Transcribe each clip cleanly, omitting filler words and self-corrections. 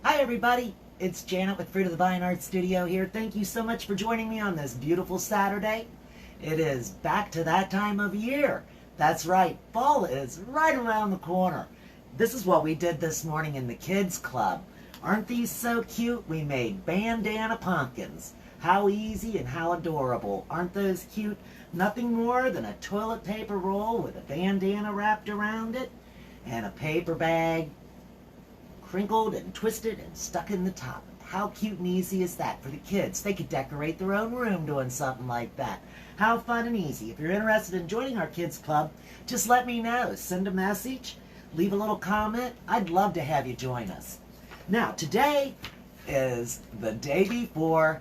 Hi everybody, it's Janet with Fruit of the Vine Art Studio here. Thank you so much for joining me on this beautiful Saturday. It is back to that time of year. That's right, fall is right around the corner. This is what we did this morning in the kids club. Aren't these so cute? We made bandana pumpkins. How easy and how adorable. Aren't those cute? Nothing more than a toilet paper roll with a bandana wrapped around it and a paper bag crinkled and twisted and stuck in the top. How cute and easy is that for the kids? They could decorate their own room doing something like that. How fun and easy. If you're interested in joining our kids club, just let me know. Send a message, leave a little comment. I'd love to have you join us. Now, today is the day before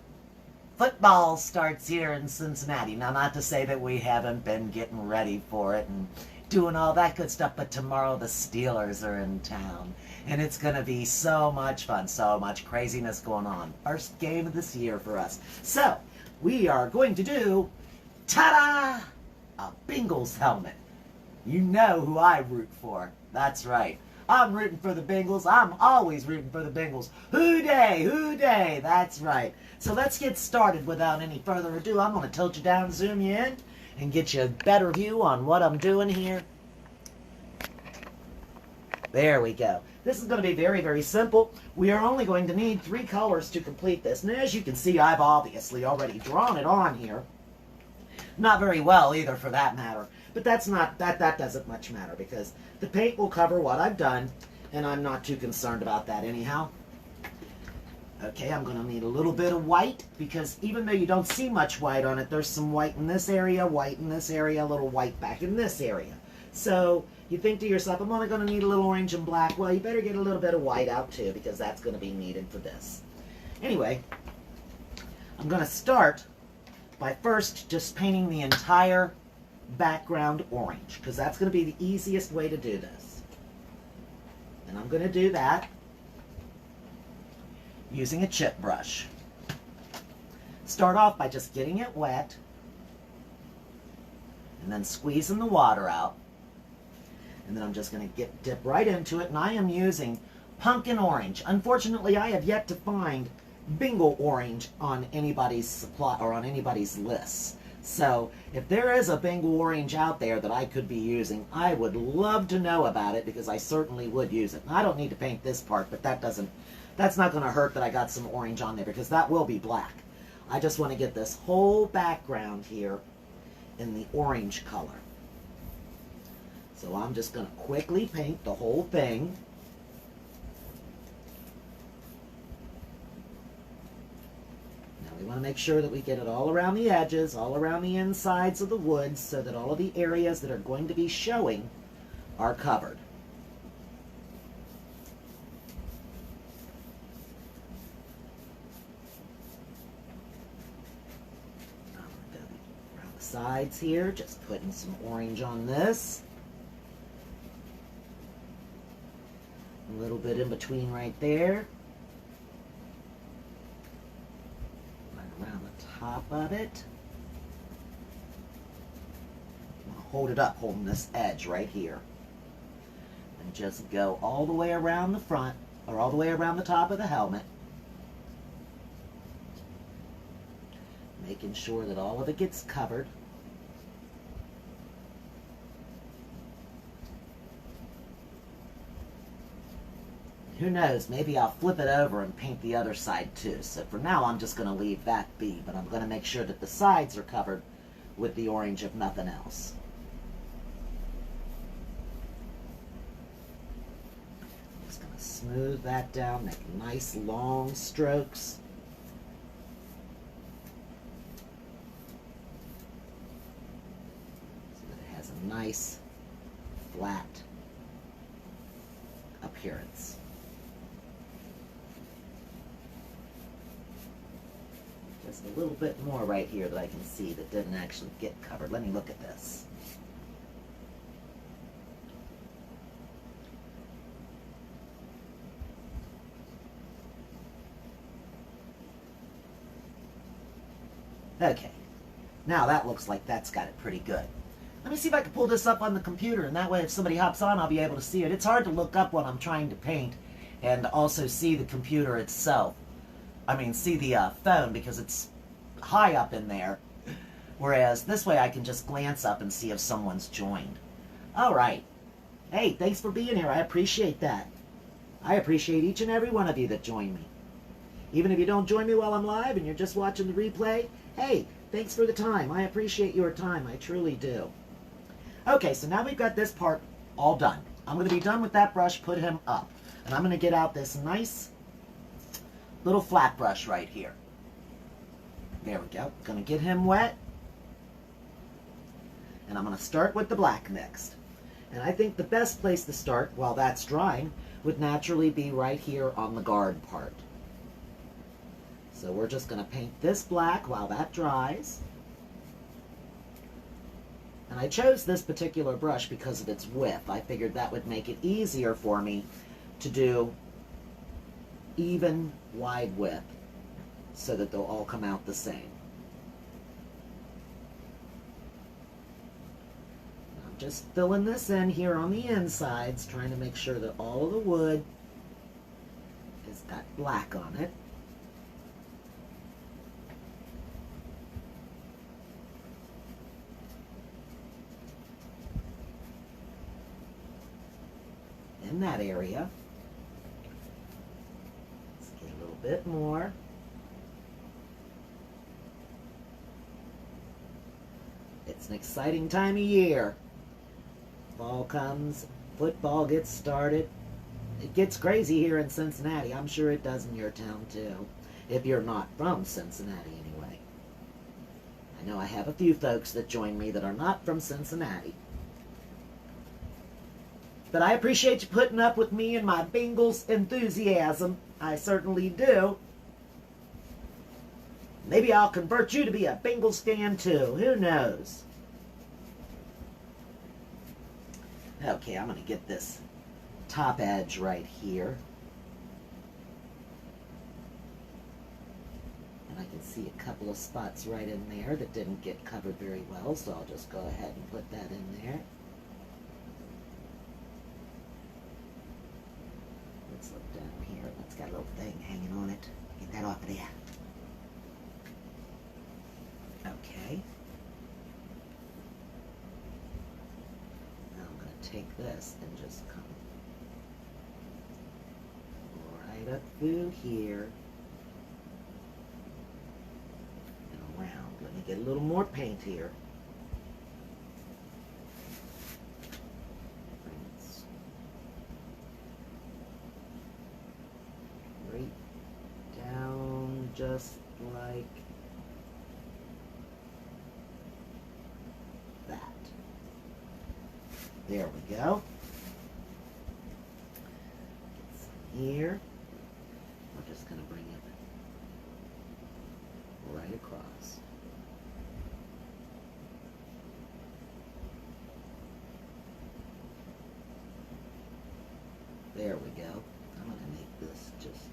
football starts here in Cincinnati. Now, not to say that we haven't been getting ready for it and doing all that good stuff, but tomorrow the Steelers are in town, and it's going to be so much fun, so much craziness going on. First game of this year for us. So, we are going to do, ta-da, a Bengals helmet. You know who I root for. That's right. I'm rooting for the Bengals. I'm always rooting for the Bengals. Who-Dey, Who-Dey. That's right. So let's get started without any further ado. I'm going to tilt you down, zoom you in, and get you a better view on what I'm doing here. There we go. This is going to be very, very simple. We are only going to need 3 colors to complete this. And as you can see, I've obviously already drawn it on here. Not very well either, for that matter. But that doesn't much matter, because the paint will cover what I've done, and I'm not too concerned about that anyhow. Okay, I'm going to need a little bit of white, because even though you don't see much white on it, there's some white in this area, white in this area, a little white back in this area. So you think to yourself, I'm only going to need a little orange and black. Well, you better get a little bit of white out too, because that's going to be needed for this. Anyway, I'm going to start by first just painting the entire background orange, because that's going to be the easiest way to do this. And I'm going to do that using a chip brush. Start off by just getting it wet and then squeezing the water out. And then I'm just going to dip right into it, and I am using pumpkin orange. Unfortunately, I have yet to find Bengal orange on anybody's supply or on anybody's lists. So if there is a Bengal orange out there that I could be using, I would love to know about it, because I certainly would use it. And I don't need to paint this part, but that's not going to hurt that I got some orange on there, because that will be black. I just want to get this whole background here in the orange color. So I'm just going to quickly paint the whole thing. Now we want to make sure that we get it all around the edges, all around the insides of the woods, so that all of the areas that are going to be showing are covered. Around the sides here, just putting some orange on this. A little bit in between right there. Right around the top of it. I'm going to hold it up, holding this edge right here. And just go all the way around the front, or all the way around the top of the helmet. Making sure that all of it gets covered. Who knows, maybe I'll flip it over and paint the other side too. So for now, I'm just going to leave that be, but I'm going to make sure that the sides are covered with the orange, if nothing else. I'm just going to smooth that down, make nice long strokes. So that it has a nice flat appearance. Just a little bit more right here that I can see that didn't actually get covered. Let me look at this. Okay, now that looks like that's got it pretty good. Let me see if I can pull this up on the computer, and that way if somebody hops on, I'll be able to see it. It's hard to look up what I'm trying to paint and also see the computer itself. I mean, see the phone, because it's high up in there. Whereas this way I can just glance up and see if someone's joined. All right. Hey, thanks for being here. I appreciate that. I appreciate each and every one of you that join me. Even if you don't join me while I'm live and you're just watching the replay, hey, thanks for the time. I appreciate your time. I truly do. Okay, so now we've got this part all done. I'm going to be done with that brush, put him up. And I'm going to get out this nice little flat brush right here. There we go. Going to get him wet. And I'm going to start with the black next. And I think the best place to start while that's drying would naturally be right here on the guard part. So we're just going to paint this black while that dries. And I chose this particular brush because of its width. I figured that would make it easier for me to do even wide width so that they'll all come out the same. I'm just filling this in here on the insides, trying to make sure that all of the wood has got black on it. In that area. Let's get a little bit more. It's an exciting time of year. Fall comes, football gets started. It gets crazy here in Cincinnati. I'm sure it does in your town too, if you're not from Cincinnati anyway. I know I have a few folks that join me that are not from Cincinnati. But I appreciate you putting up with me and my Bengals enthusiasm. I certainly do. Maybe I'll convert you to be a Bengals fan too. Who knows? Okay, I'm going to get this top edge right here. And I can see a couple of spots right in there that didn't get covered very well, so I'll just go ahead and put that in there. Let's look down here. It's got a little thing hanging on it. Get that off of there. Okay. Now I'm going to take this and just come right up through here and around. Let me get a little more paint here. Just like that. There we go. Get some here. We're just going to bring it right across. There we go. I'm going to make this just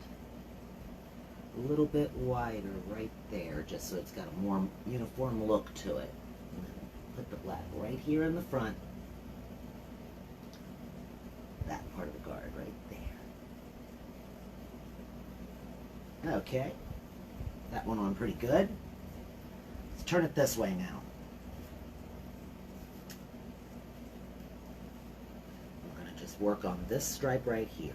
a little bit wider right there, just so it's got a more uniform look to it. And then put the black right here in the front. That part of the guard right there. Okay. That went on pretty good. Let's turn it this way now. We're going to just work on this stripe right here.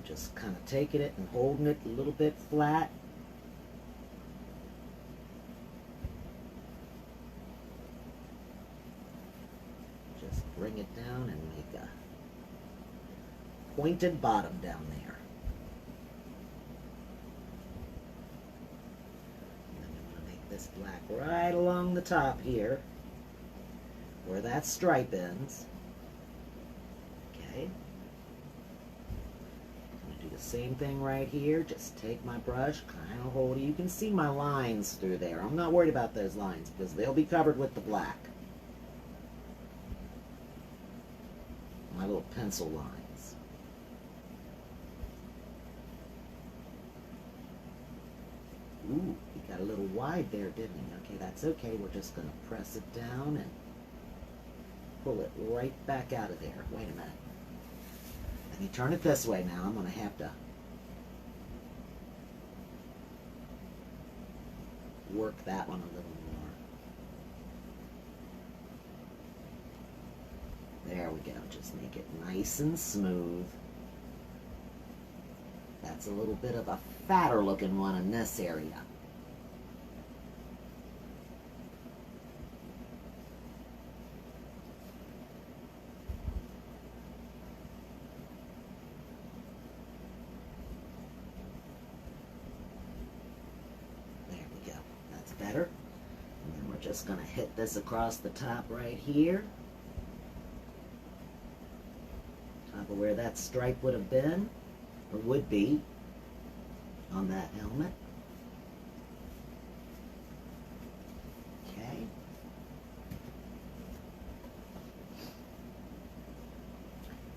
Just kind of taking it and holding it a little bit flat. Just bring it down and make a pointed bottom down there. And then I'm going to make this black right along the top here, where that stripe ends. Okay. Same thing right here. Just take my brush, kind of hold it. You can see my lines through there. I'm not worried about those lines because they'll be covered with the black. My little pencil lines. Ooh, he got a little wide there, didn't he? Okay, that's okay. We're just going to press it down and pull it right back out of there. Wait a minute. Let me turn it this way now. I'm going to have to work that one a little more. There we go. Just make it nice and smooth. That's a little bit of a fatter looking one in this area. There we go. That's better. And then we're just going to hit this across the top right here. Top of where that stripe would have been. Or would be on that helmet. Okay.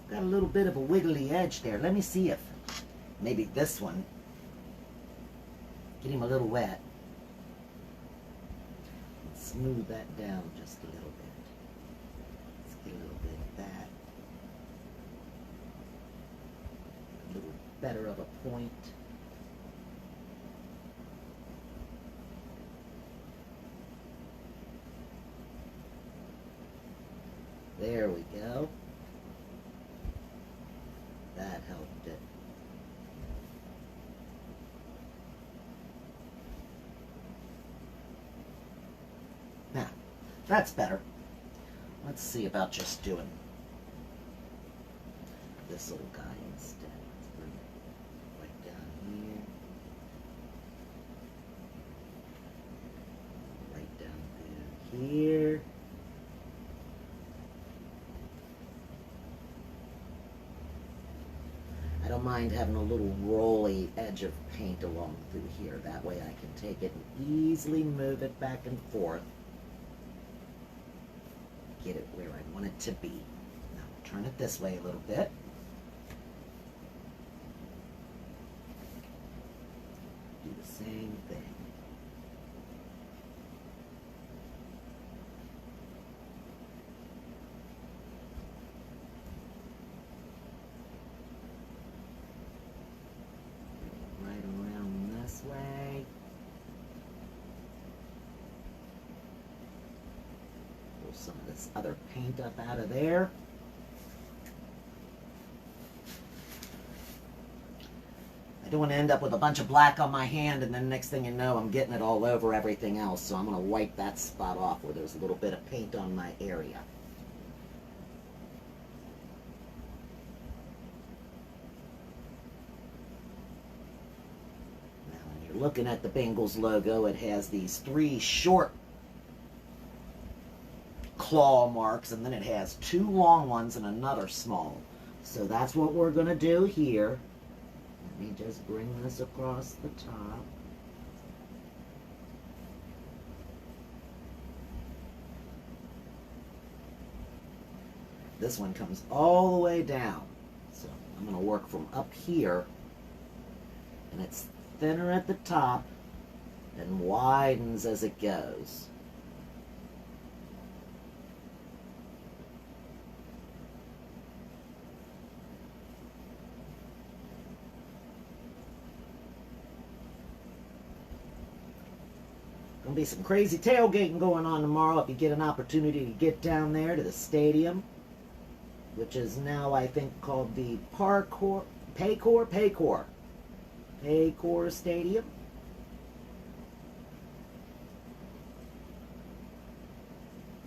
Got a little bit of a wiggly edge there. Let me see if maybe this one, get him a little wet. Smooth that down just a little bit. Let's get a little bit of that. A little better of a point. There we go. That helped it. Now, that's better. Let's see about just doing this little guy instead. Let's bring it right down here. Right down through here. I don't mind having a little rolly edge of paint along through here. That way I can take it and easily move it back and forth. Get it where I want it to be. Now turn it this way a little bit. Do the same thing. Right around this way. Pull some of this other paint up out of there. I don't want to end up with a bunch of black on my hand and then next thing you know I'm getting it all over everything else, so I'm going to wipe that spot off where there's a little bit of paint on my area. Now when you're looking at the Bengals logo, it has these 3 short claw marks and then it has 2 long ones and another small. So that's what we're going to do here. Let me just bring this across the top. This one comes all the way down. So I'm going to work from up here, and it's thinner at the top and widens as it goes. Gonna be some crazy tailgating going on tomorrow if you get an opportunity to get down there to the stadium, which is now I think called the Paycor Stadium.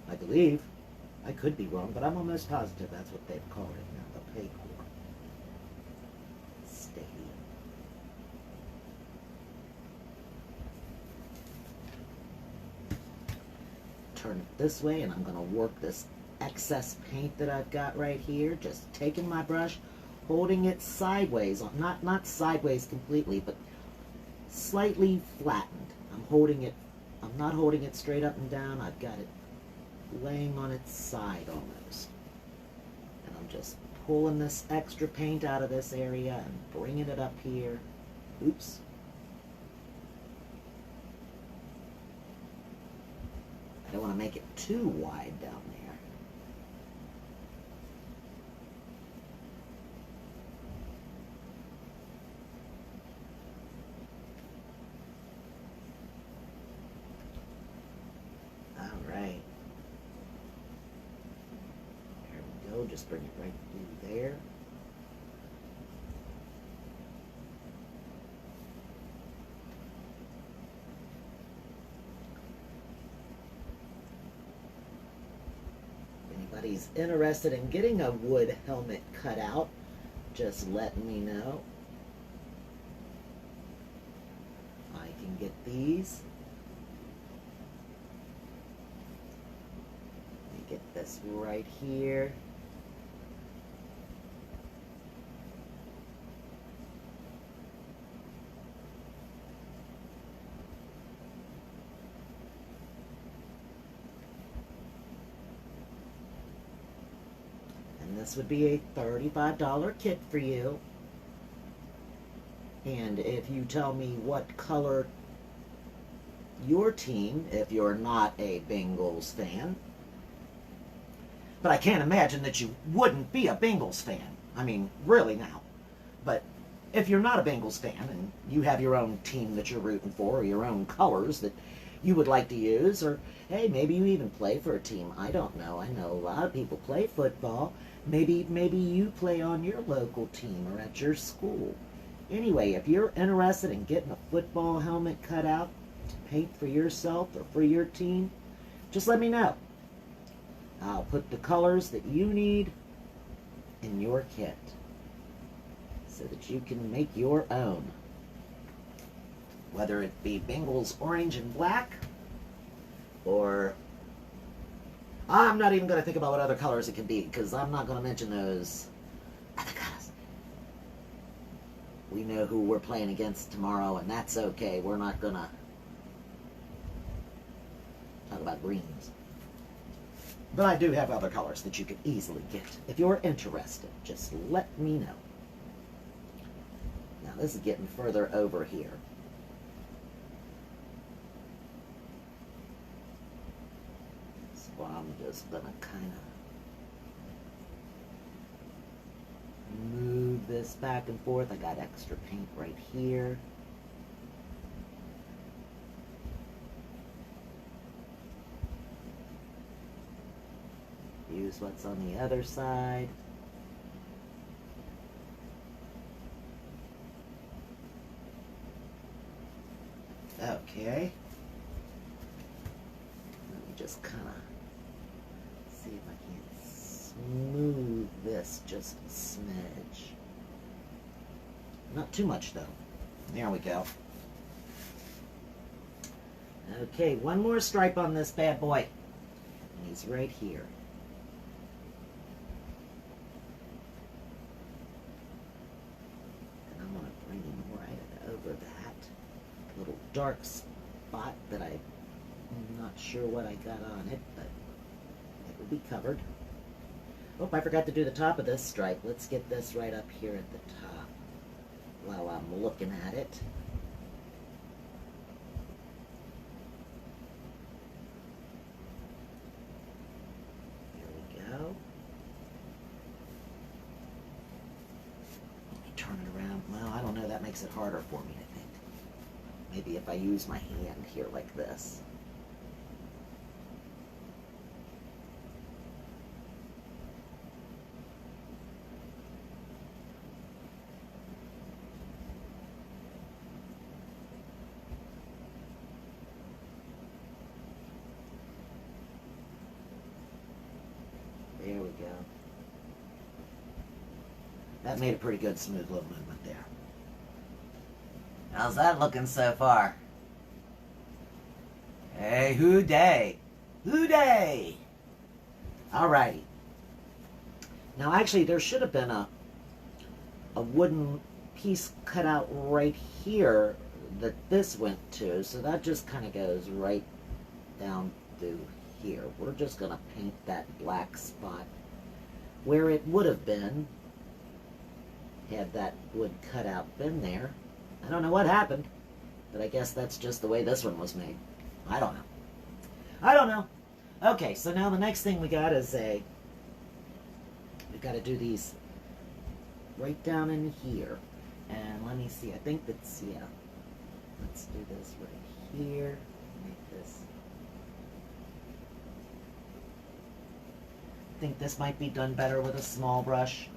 I believe. I could be wrong, but I'm almost positive that's what they've called it now, the Paycor Stadium. Turn it this way, and I'm going to work this excess paint that I've got right here, just taking my brush, holding it sideways, not sideways completely, but slightly flattened. I'm not holding it straight up and down, I've got it laying on its side almost. And I'm just pulling this extra paint out of this area and bringing it up here. Oops. I don't want to make it too wide down there. go. Just bring it right through there. If anybody's interested in getting a wood helmet cut out, just let me know. I can get these. Let me get this right here. This would be a $35 kit for you. And if you tell me what color your team, if you're not a Bengals fan, but I can't imagine that you wouldn't be a Bengals fan. I mean, really now. But if you're not a Bengals fan and you have your own team that you're rooting for, or your own colors that you would like to use, or hey, maybe you even play for a team. I don't know. I know a lot of people play football. Maybe you play on your local team or at your school. Anyway, if you're interested in getting a football helmet cut out to paint for yourself or for your team, just let me know. I'll put the colors that you need in your kit so that you can make your own. Whether it be Bengals orange and black, or I'm not even going to think about what other colors it can be, because I'm not going to mention those other colors. We know who we're playing against tomorrow, and that's okay. We're not going to talk about greens. But I do have other colors that you could easily get. If you're interested, just let me know. Now, this is getting further over here. So I'm just going to kind of move this back and forth. I got extra paint right here. Use what's on the other side. Okay. Let me just kind of see if I can smooth this just a smidge. Not too much though. There we go. Okay, one more stripe on this bad boy. And he's right here. And I'm going to bring him right over that little dark spot that I'm not sure what I got on it, but it will be covered. Oh, I forgot to do the top of this stripe. Let's get this right up here at the top while I'm looking at it. There we go. Let me turn it around. Well, I don't know. That makes it harder for me, I think. Maybe if I use my hand here like this. There we go. That made a pretty good smooth little movement there. How's that looking so far? Hey, Who-Dey! Who-Dey! Alrighty. Now actually there should have been a wooden piece cut out right here that this went to, so that just kind of goes right down through here. We're just going to paint that black spot where it would have been had that wood cut out been there. I don't know what happened, but I guess that's just the way this one was made. I don't know. I don't know. Okay, so now the next thing we got is we've got to do these right down in here. And let me see, I think that's, yeah. Let's do this right here. Make this think this might be done better with a small brush.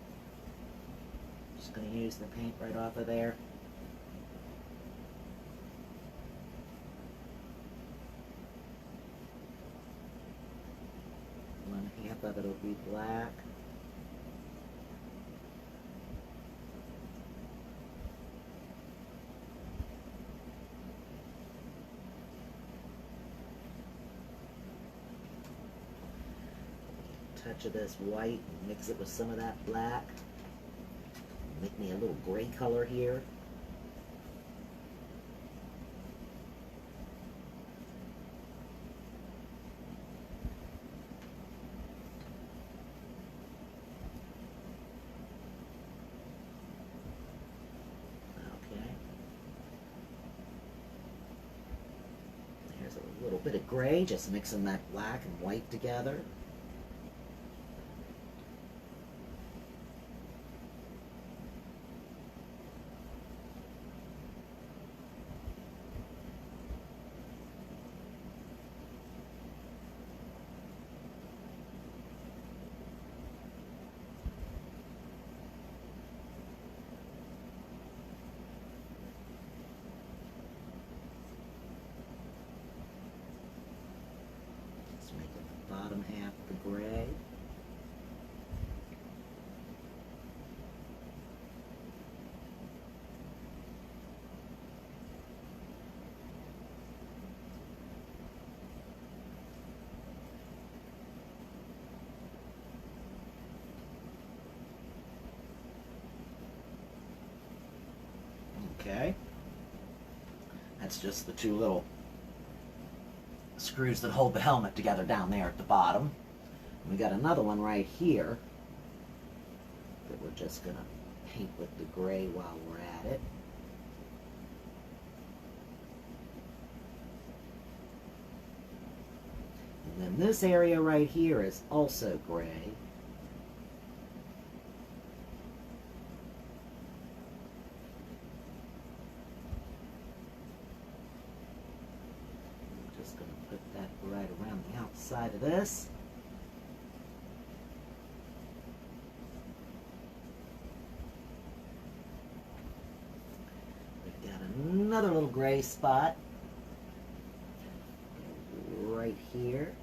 Just going to use the paint right off of there. One half of it will be black. Touch of this white and mix it with some of that black. Make me a little gray color here. Okay. There's a little bit of gray, just mixing that black and white together. Bottom half the gray. Okay. That's just the two little screws that hold the helmet together down there at the bottom. And we got another one right here that we're just going to paint with the gray while we're at it. And then this area right here is also gray. Right around the outside of this. We've got another little gray spot right here.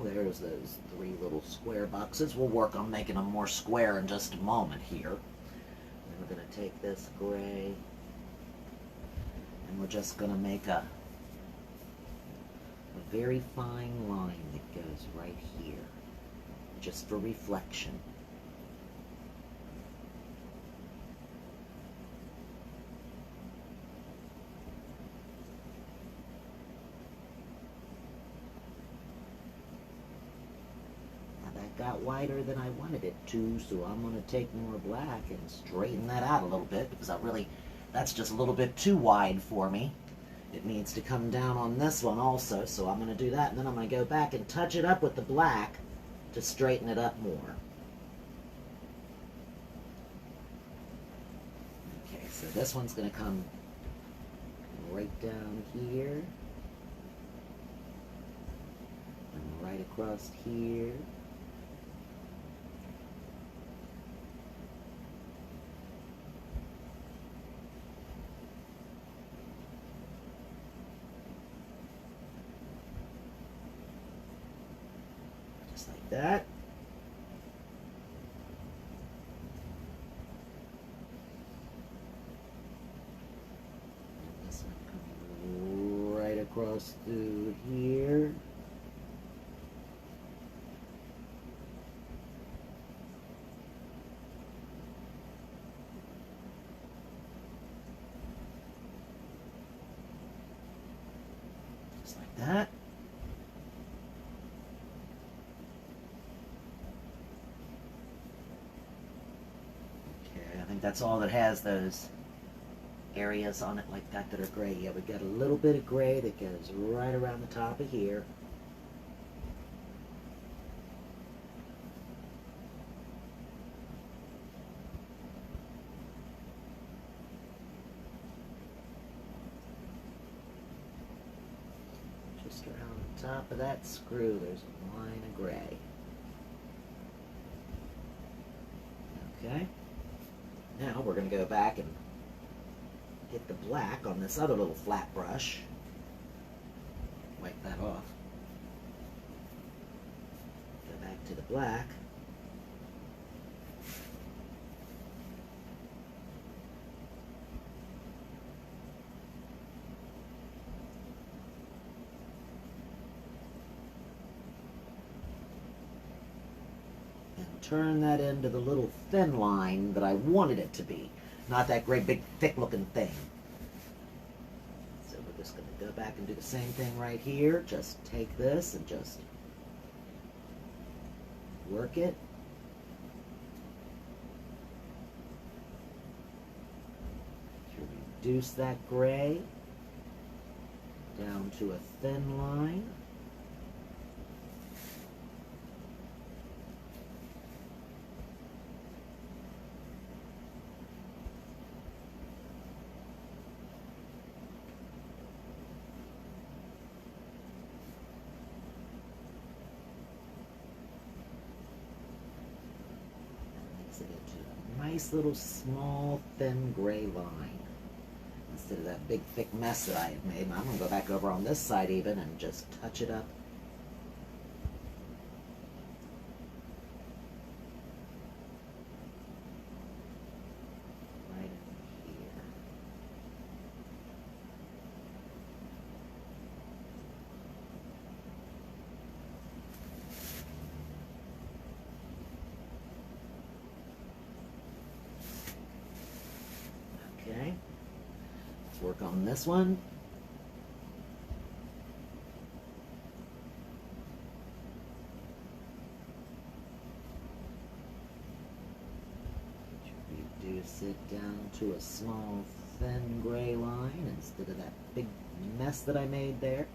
There's those three little square boxes. We'll work on making them more square in just a moment here. And we're going to take this gray and we're just going to make a very fine line that goes right here, just for reflection. Got wider than I wanted it to, so I'm going to take more black and straighten that out a little bit, because that's just a little bit too wide for me. It needs to come down on this one also, so I'm going to do that, and then I'm going to go back and touch it up with the black to straighten it up more. Okay, so this one's going to come right down here, and right across here. Like that. And this one comes right across through here. Just like that. That's all that has those areas on it like that that are gray. Yeah, we got a little bit of gray that goes right around the top of here. Just around the top of that screw, there's a line of gray. Okay. Now we're going to go back and get the black on this other little flat brush. Wipe that off. Go back to the black. Turn that into the little thin line that I wanted it to be. Not that great big thick looking thing. So we're just going to go back and do the same thing right here. Just take this and just work it. Reduce that gray down to a thin line. Nice little small thin gray line instead of that big thick mess that I had made. I'm going to go back over on this side even and just touch it up. Right in here. Okay, let's work on this one. Reduce it down to a small thin gray line instead of that big mess that I made there.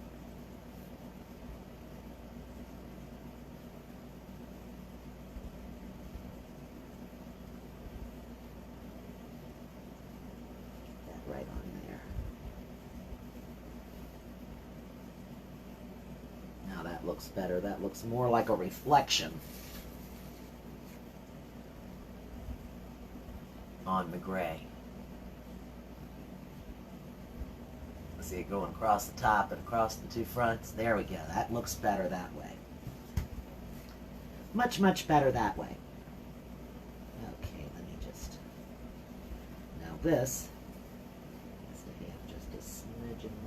Right on there. Now that looks better. That looks more like a reflection on the gray. See it going across the top and across the two fronts. There we go. That looks better that way. Much, much better that way. Okay, let me just... Now this...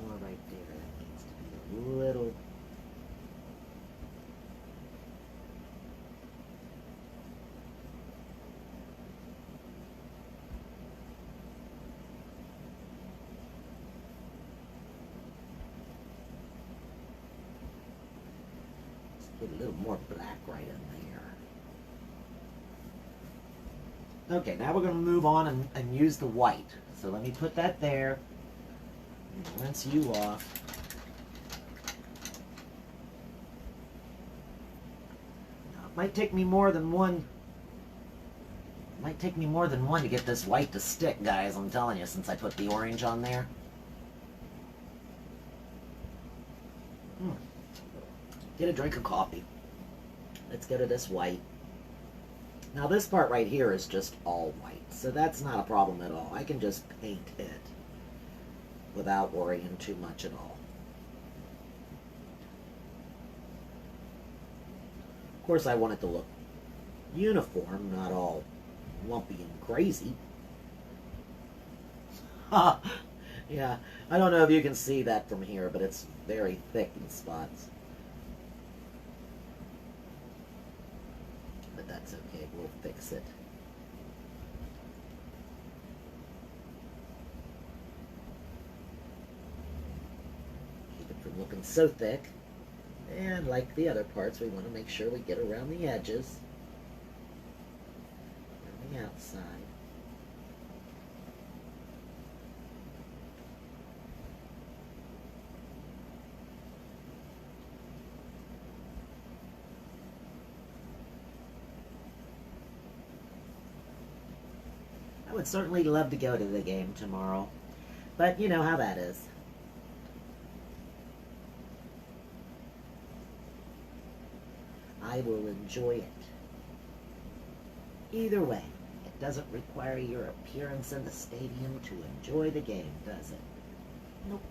more right there. That needs to be a little just put a little more black right in there. Okay, now we're going to move on and use the white. So let me put that there. Rinse you off. Now, it might take me more than one. It might take me more than one to get this white to stick, guys. I'm telling you, since I put the orange on there. Get a drink of coffee. Let's go to this white. Now this part right here is just all white, so that's not a problem at all. I can just paint it without worrying too much at all. Of course, I want it to look uniform, not all lumpy and crazy. Yeah, I don't know if you can see that from here, but it's very thick in spots. But that's okay, we'll fix it. From looking so thick, and like the other parts, we want to make sure we get around the edges, around the outside. would certainly love to go to the game tomorrow. But you know how that is. I will enjoy it. Either way, it doesn't require your appearance in the stadium to enjoy the game, does it? Nope.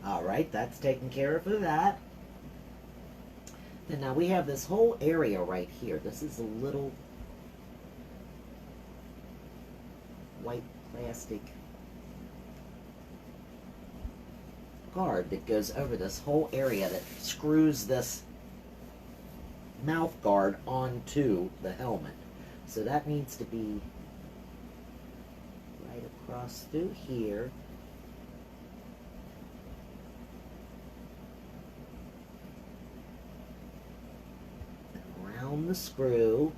Alright, that's taken care of for that. Then now we have this whole area right here. This is a little white plastic guard that goes over this whole area that screws this mouth guard onto the helmet. So that needs to be right across through here. And around the screw.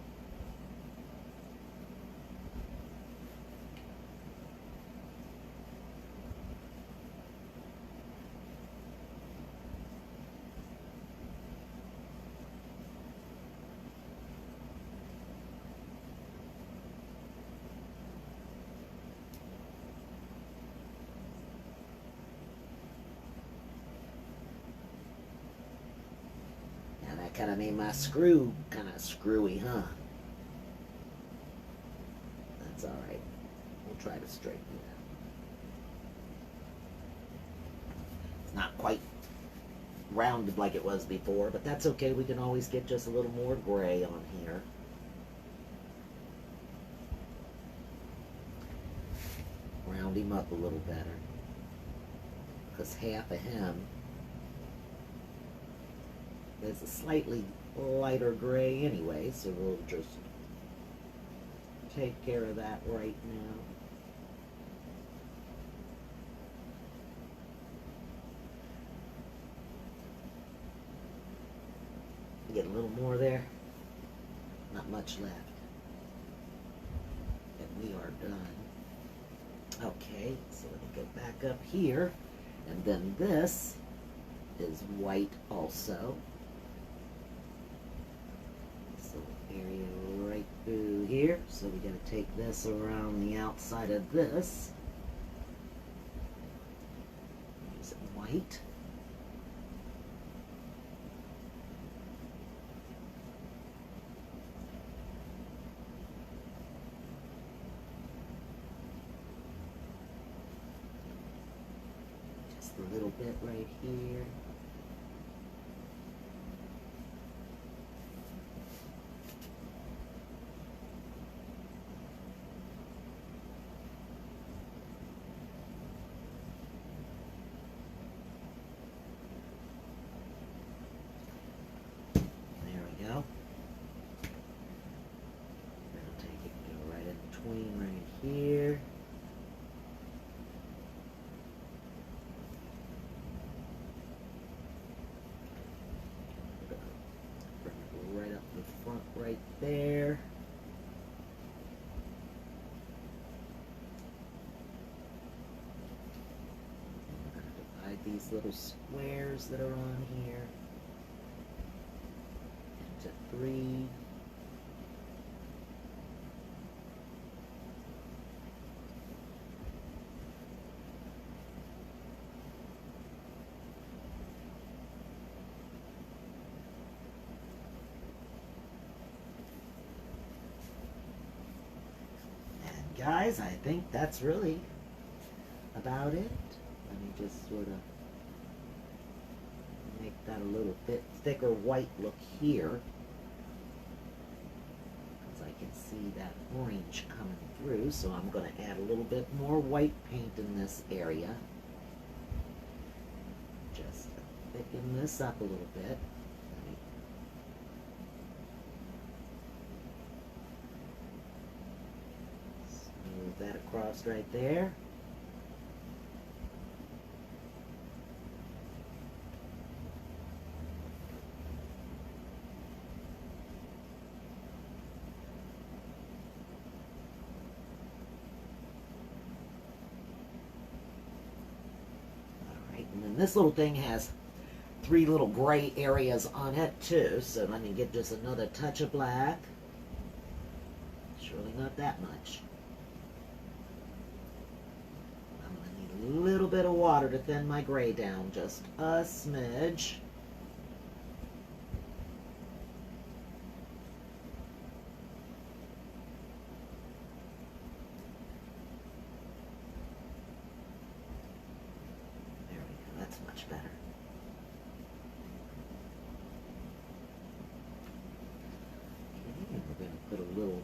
Kind of made my screw kind of screwy, huh? That's alright. We'll try to straighten it out. It's not quite rounded like it was before, but that's okay. We can always get just a little more gray on here. Round him up a little better. Because half of him is a slightly lighter gray anyway, so we'll just take care of that right now. Get a little more there. Not much left. And we are done. Okay, so let me go back up here. And then this is white also. Area right through here, so we got to take this around the outside of this. Use it white. Just a little bit right here. Here. Bring it right up the front right there. I'm going to divide these little squares that are on here into 3. Guys, I think that's really about it. Let me just sort of make that a little bit thicker white look here, because I can see that orange coming through. So I'm going to add a little bit more white paint in this area. Just thicken this up a little bit. That across right there. Alright, and then this little thing has 3 little gray areas on it too. So let me get just another touch of black. Surely not that much. I'm going to need a little bit of water to thin my gray down, just a smidge. There we go, that's much better. Okay, and we're going to put a little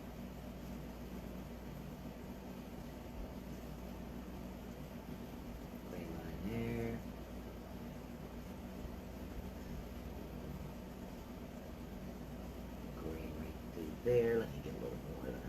there. Let me get a little more of that.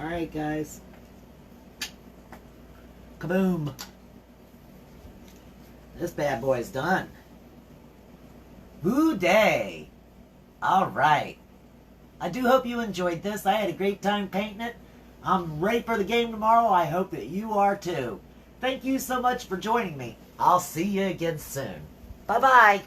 Alright guys, kaboom, this bad boy's done. Who-Dey! Alright, I do hope you enjoyed this. I had a great time painting it. I'm ready for the game tomorrow. I hope that you are too. Thank you so much for joining me. I'll see you again soon. Bye-bye.